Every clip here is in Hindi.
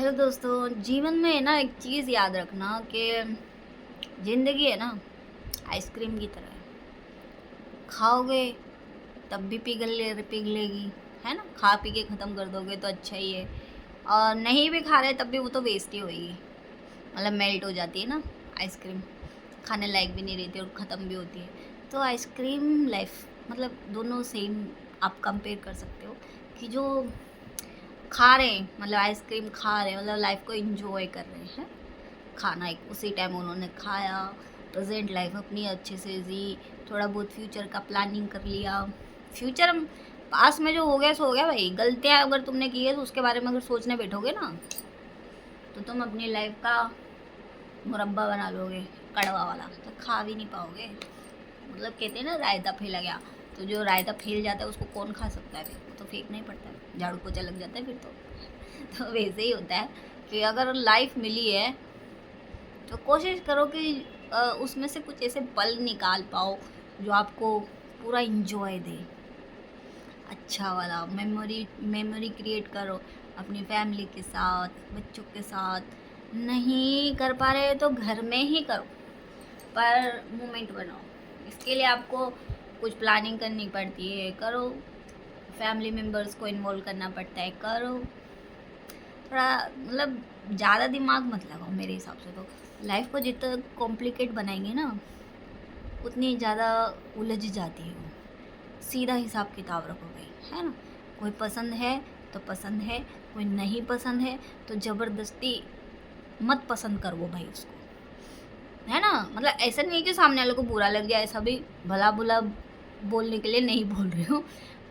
हेलो दोस्तों, जीवन में ना एक चीज़ याद रखना कि ज़िंदगी है ना आइसक्रीम की तरह है। खाओगे तब भी पिघलेगी, है ना। खा पी के ख़त्म कर दोगे तो अच्छा ही है, और नहीं भी खा रहे तब भी वो तो वेस्ट ही होएगी। मतलब मेल्ट हो जाती है ना आइसक्रीम, खाने लायक भी नहीं रहती और ख़त्म भी होती है। तो आइसक्रीम लाइफ मतलब दोनों सेम आप कंपेयर कर सकते हो कि जो खा रहे हैं, मतलब आइसक्रीम खा रहे हैं, मतलब लाइफ को एंजॉय कर रहे हैं। खाना एक उसी टाइम उन्होंने खाया, प्रेजेंट लाइफ अपनी अच्छे से जी, थोड़ा बहुत फ्यूचर का प्लानिंग कर लिया। फ्यूचर पास में जो हो गया सो हो गया भाई। गलतियाँ अगर तुमने की है तो उसके बारे में अगर सोचने बैठोगे ना तो तुम अपनी लाइफ का मुरब्बा बना लोगे, कड़वा वाला, तो खा भी नहीं पाओगे। मतलब कहते हैं ना रायता फैला गया, तो जो रायता फैल जाता है उसको कौन खा सकता है? फिर तो फेंकना ही पड़ता है, झाड़ू पोछा लग जाता है फिर तो वैसे ही होता है कि अगर लाइफ मिली है तो कोशिश करो कि उसमें से कुछ ऐसे पल निकाल पाओ जो आपको पूरा इंजॉय दे। अच्छा वाला मेमोरी मेमोरी क्रिएट करो अपनी फैमिली के साथ, बच्चों के साथ। नहीं कर पा रहे तो घर में ही करो, पर मोमेंट बनाओ। इसके लिए आपको कुछ प्लानिंग करनी पड़ती है, करो। फैमिली मेम्बर्स को इन्वॉल्व करना पड़ता है, करो। थोड़ा मतलब ज़्यादा दिमाग मत लगाओ मेरे हिसाब से। तो लाइफ को जितना कॉम्प्लिकेट बनाएंगे ना उतनी ज़्यादा उलझ जाती है वो। सीधा हिसाब किताब रखो भाई, है ना। कोई पसंद है तो पसंद है, कोई नहीं पसंद है तो ज़बरदस्ती मत पसंद करो भाई उसको, है ना। मतलब ऐसा नहीं है कि सामने वाले को बुरा लग जाए, ऐसा भी भला बुला बोलने के लिए नहीं बोल रही हूँ,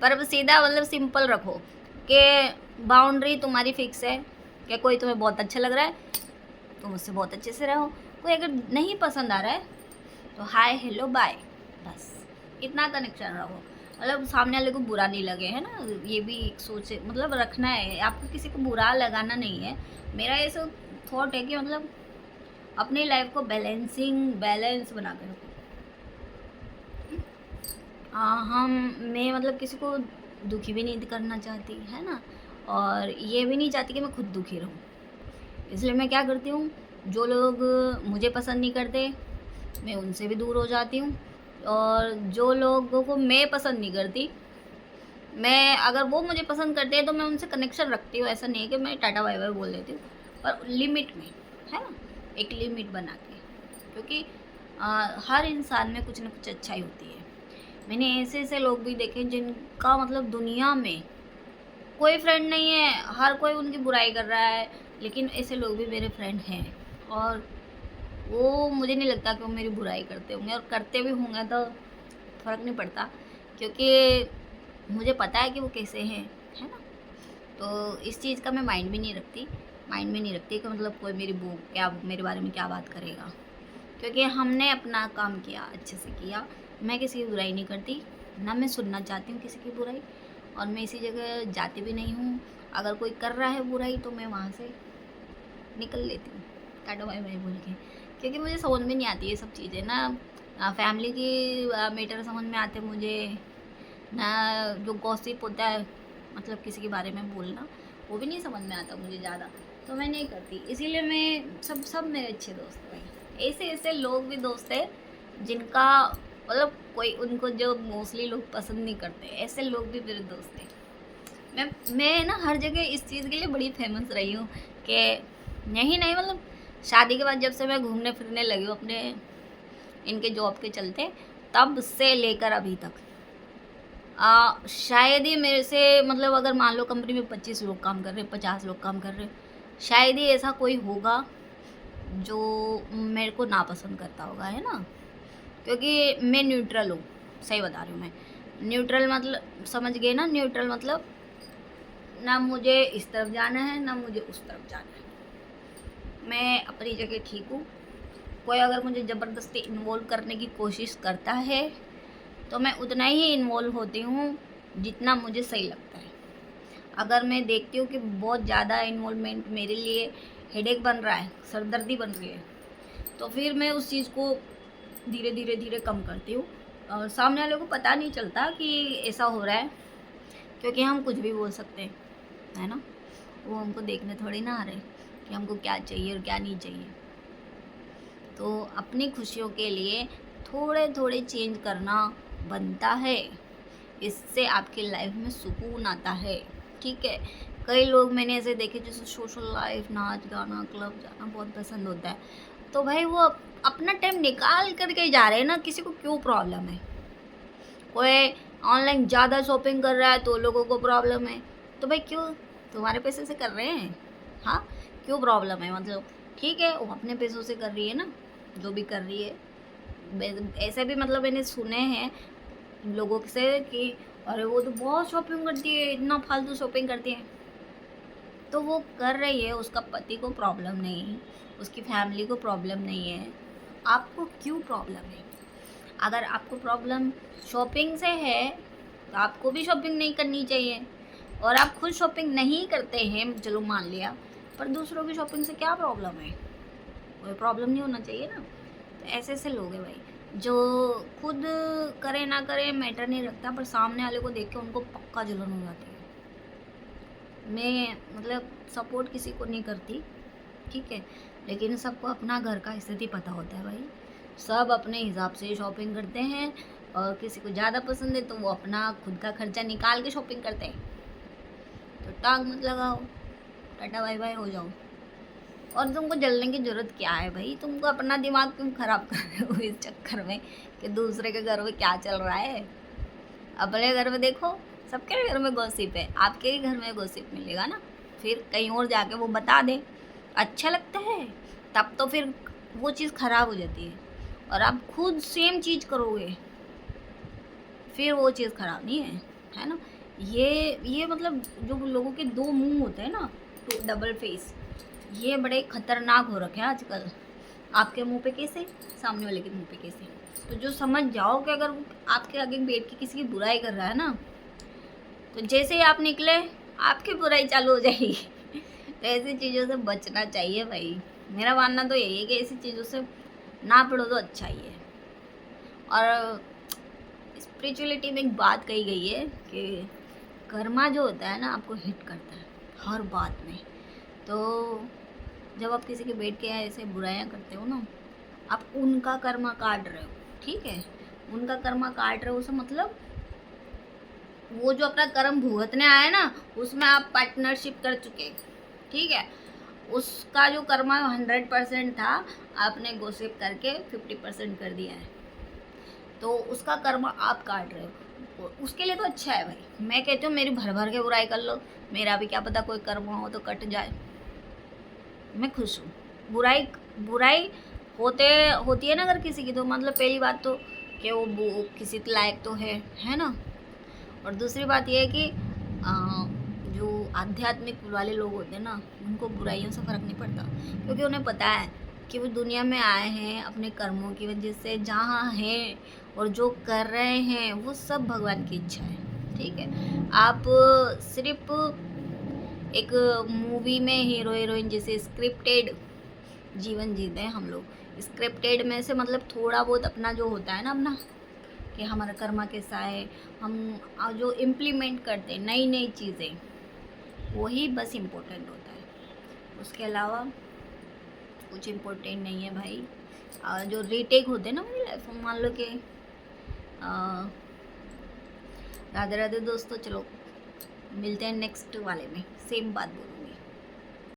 पर अब सीधा मतलब सिंपल रखो कि बाउंड्री तुम्हारी फिक्स है कि कोई तुम्हें बहुत अच्छा लग रहा है तुम उससे बहुत अच्छे से रहो। कोई अगर नहीं पसंद आ रहा है तो हाय हेलो बाय, बस इतना कनेक्शन रखो। मतलब सामने वाले को बुरा नहीं लगे, है ना। ये भी एक सोच मतलब रखना है, आपको किसी को बुरा लगाना नहीं है। मेरा ये सब थॉट है कि मतलब अपनी लाइफ को बैलेंस बना के रखो। हम मैं मतलब किसी को दुखी भी नहीं करना चाहती, है ना, और ये भी नहीं चाहती कि मैं खुद दुखी रहूं। इसलिए मैं क्या करती हूँ, जो लोग मुझे पसंद नहीं करते मैं उनसे भी दूर हो जाती हूँ, और जो लोगों को मैं पसंद नहीं करती, मैं अगर वो मुझे पसंद करते हैं तो मैं उनसे कनेक्शन रखती हूँ। ऐसा नहीं है कि मैं टाटा बाय बाय बोल देती हूँ, पर लिमिट में, है ना। एक लिमिट बना के, क्योंकि हर इंसान में कुछ ना कुछ अच्छाई होती है। मैंने ऐसे ऐसे लोग भी देखे जिनका मतलब दुनिया में कोई फ्रेंड नहीं है, हर कोई उनकी बुराई कर रहा है, लेकिन ऐसे लोग भी मेरे फ्रेंड हैं। और वो मुझे नहीं लगता कि वो मेरी बुराई करते होंगे, और करते भी होंगे तो फ़र्क नहीं पड़ता, क्योंकि मुझे पता है कि वो कैसे हैं, है ना। तो इस चीज़ का मैं माइंड में नहीं रखती कि मतलब कोई मेरी वो क्या मेरे बारे में क्या बात करेगा, क्योंकि हमने अपना काम किया, अच्छे से किया। मैं किसी की बुराई नहीं करती, ना मैं सुनना चाहती हूँ किसी की बुराई, और मैं इसी जगह जाती भी नहीं हूँ। अगर कोई कर रहा है बुराई तो मैं वहाँ से निकल लेती हूँ टाटा बाय बाय बोल के, क्योंकि मुझे समझ में नहीं आती ये सब चीज़ें ना। फैमिली की मैटर समझ में आते मुझे ना, जो गॉसिप होता है मतलब किसी के बारे में बोलना, वो भी नहीं समझ में आता मुझे ज़्यादा। तो मैं नहीं करती, इसीलिए मैं सब सब मेरे अच्छे दोस्त हैं भाई। ऐसे ऐसे लोग भी दोस्त हैं जिनका मतलब कोई उनको जो मोस्टली लोग पसंद नहीं करते, ऐसे लोग भी मेरे दोस्त हैं। मैं ना हर जगह इस चीज़ के लिए बड़ी फेमस रही हूँ कि यही नहीं, मतलब शादी के बाद जब से मैं घूमने फिरने लगी हूँ अपने इनके जॉब के चलते, तब से लेकर अभी तक शायद ही मेरे से मतलब अगर मान लो कंपनी में 25 लोग काम कर रहे हैं, 50 लोग काम कर रहे हैं, शायद ही ऐसा कोई होगा जो मेरे को नापसंद करता होगा, है ना। क्योंकि मैं न्यूट्रल हूँ, सही बता रही हूँ मैं। न्यूट्रल मतलब समझ गए ना, न्यूट्रल मतलब ना मुझे इस तरफ जाना है ना मुझे उस तरफ जाना है। मैं अपनी जगह ठीक हूँ। कोई अगर मुझे ज़बरदस्ती इन्वॉल्व करने की कोशिश करता है तो मैं उतना ही इन्वॉल्व होती हूँ जितना मुझे सही लगता है। अगर मैं देखती हूँ कि बहुत ज़्यादा इन्वॉल्वमेंट मेरे लिए हेडेक बन रहा है, सरदर्दी बन रही है, तो फिर मैं उस चीज़ को धीरे धीरे धीरे कम करती हूँ। और सामने वाले को पता नहीं चलता कि ऐसा हो रहा है, क्योंकि हम कुछ भी बोल सकते हैं, है ना। वो हमको देखने थोड़ी ना आ रहे कि हमको क्या चाहिए और क्या नहीं चाहिए। तो अपनी खुशियों के लिए थोड़े थोड़े चेंज करना बनता है, इससे आपकी लाइफ में सुकून आता है। ठीक है, कई लोग मैंने ऐसे देखे जैसे सोशल लाइफ, नाच गाना, क्लब जाना बहुत पसंद होता है, तो भाई वो अपना टाइम निकाल करके जा रहे हैं ना, किसी को क्यों प्रॉब्लम है। कोई ऑनलाइन ज़्यादा शॉपिंग कर रहा है तो लोगों को प्रॉब्लम है, तो भाई क्यों, तुम्हारे पैसे से कर रहे हैं, हाँ क्यों प्रॉब्लम है। मतलब ठीक है, वो अपने पैसों से कर रही है ना, जो भी कर रही है। ऐसे भी मतलब मैंने सुने हैं लोगों से कि अरे वो तो बहुत शॉपिंग करती है, इतना फालतू शॉपिंग करती है। तो वो कर रही है, उसका पति को प्रॉब्लम नहीं है, उसकी फैमिली को प्रॉब्लम नहीं है, आपको क्यों प्रॉब्लम है। अगर आपको प्रॉब्लम शॉपिंग से है तो आपको भी शॉपिंग नहीं करनी चाहिए। और आप खुद शॉपिंग नहीं करते हैं, चलो मान लिया, पर दूसरों की शॉपिंग से क्या प्रॉब्लम है, कोई प्रॉब्लम नहीं होना चाहिए ना। तो ऐसे ऐसे लोग हैं भाई जो खुद करे ना करे मैटर नहीं रखता, पर सामने वाले को देख के उनको पक्का जलन हो जाती है। मैं मतलब सपोर्ट किसी को नहीं करती, ठीक है, लेकिन सबको अपना घर का स्थिति पता होता है भाई। सब अपने हिसाब से शॉपिंग करते हैं, और किसी को ज़्यादा पसंद है तो वो अपना खुद का खर्चा निकाल के शॉपिंग करते हैं। तो टांग मत लगाओ, टाटा बाय बाय हो जाओ। और तुमको जलने की ज़रूरत क्या है भाई, तुमको अपना दिमाग क्यों ख़राब कर रहे हो इस चक्कर में कि दूसरे के घर में क्या चल रहा है। अपने घर में देखो, सबके घर में गॉसिप है, आपके ही घर में गॉसिप मिलेगा ना, फिर कहीं और जाके वो बता दे, अच्छा लगता है, तब तो फिर वो चीज़ ख़राब हो जाती है। और आप खुद सेम चीज़ करोगे फिर वो चीज़ ख़राब नहीं है ना। ये मतलब जो लोगों के दो मुंह होते हैं ना, तो डबल फेस, ये बड़े खतरनाक हो रखे हैं आजकल। आपके मुंह पे कैसे, सामने वाले के मुंह पे कैसे। तो जो समझ जाओ कि अगर वो आपके आगे बैठ के किसी की बुराई कर रहा है ना, तो जैसे ही आप निकले आपकी बुराई चालू हो जाएगी। तो ऐसी चीज़ों से बचना चाहिए भाई। मेरा मानना तो यही है कि ऐसी चीज़ों से ना पढ़ो तो अच्छा ही है। और स्पिरिचुअलिटी में एक बात कही गई है कि कर्मा जो होता है ना आपको हिट करता है हर बात में। तो जब आप किसी के बैठ के ऐसे बुराइयां करते हो ना, आप उनका कर्मा काट रहे हो, ठीक है, उनका कर्मा काट रहे हो, उससे मतलब वो जो अपना कर्म भुगतने आया ना, उसमें आप पार्टनरशिप कर चुके, ठीक है। उसका जो कर्मा 100% था, आपने गोसिप करके 50% कर दिया है, तो उसका कर्म आप काट रहे हो। उसके लिए तो अच्छा है भाई, मैं कहती हूँ मेरी भर भर के बुराई कर लो, मेरा भी क्या पता कोई कर्म हो तो कट जाए, मैं खुश हूँ। बुराई बुराई होती है ना अगर किसी की, तो मतलब पहली बात तो कि वो किसी के लायक तो है ना। और दूसरी बात यह है कि जो आध्यात्मिक वाले लोग होते हैं ना, उनको बुराइयों से फ़र्क नहीं पड़ता, क्योंकि उन्हें पता है कि वो दुनिया में आए हैं अपने कर्मों की वजह से, जहाँ हैं और जो कर रहे हैं वो सब भगवान की इच्छा है, ठीक है। आप सिर्फ एक मूवी में हीरो हीरोइन जैसे स्क्रिप्टेड जीवन जीते हैं हम लोग। स्क्रिप्टेड में से मतलब थोड़ा बहुत अपना जो होता है ना अपना, कि हमारा कर्मा कैसा है, हम जो इम्प्लीमेंट करते हैं नई नई चीज़ें, वही बस इम्पोर्टेंट होता है। उसके अलावा कुछ इम्पोर्टेंट नहीं है भाई। जो रीटेक होते हैं ना मेरी लाइफ में, मान लो कि राधे राधे दोस्तों, चलो मिलते हैं नेक्स्ट वाले में, सेम बात बोलूँगी।